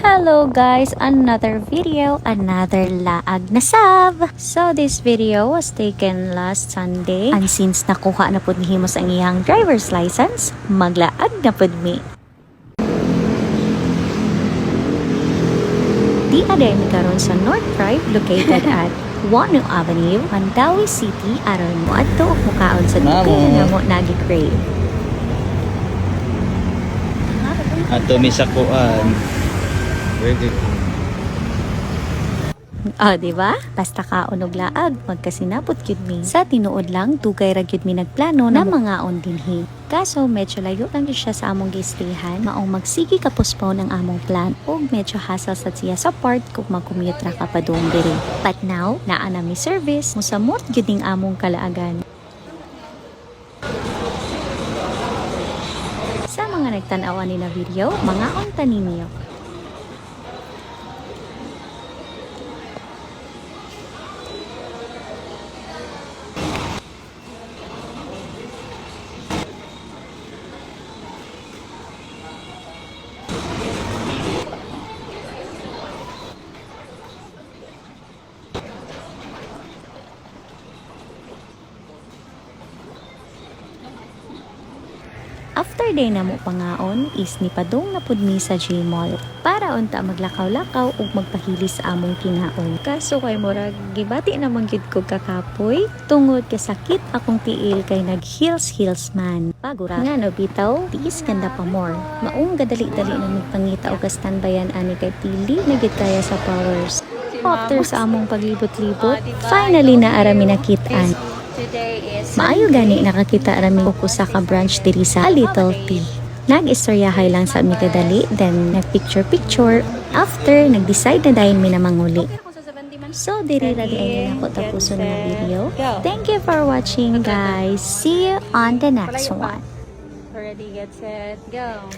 Hello guys, another video, another laag na sab. So this video was taken last Sunday, and since nakuha na pud ni Himos ang iyang driver's license, maglaag na pud mi. Di aday mi karon sa North Drive located at Wano Avenue, Mandawi City, aron mo adto og mukaon sa dugay na mo nagi-crave. Ato mi sa kuan. Ready. Diba? Basta kaon og laag, magkasinabot gyud mi. Sa tinuod lang, dugay ra gyud mi nagplano na mangaon dinhi. Kaso medyo layo lang gyud siya sa among gistayhan, maong magsigi ka postpone ang among plan ug medyo hassle sa siya sa part kung mag-commute ra ka pa doon diri. But now, naa na mi service, musamot gyud ning among kalaagan. Sa mga nagtan-awan ni na video, mangaon ta ninyo. After day na mo pangaon, is nipadong na pud mi sa Gmall para unta maglakaw-lakaw ug magpahilis sa among kinaon. Kaso kay murag gibati naman gyud ko kakapoy tungod ka sakit akong tiil kay nag-heels man. Pagura nga no bitaw, tiis ganda pa more. Maong gadali-dali na magpangita og standbayan ani kay pili na gid kaya sa powers. After sa among paglibot-libot, finally na ara mi nakit-an. Maayo gani nakakita rami ko sa ka branch diri sa Little T. Nag-istoryahay lang sa mi kadali, then nag-picture. After, nag-decide na dahil mi na manguli. So, diri ra di ay ako tapuso ng video. Thank you for watching guys. See you on the next one. Ready, get set, go.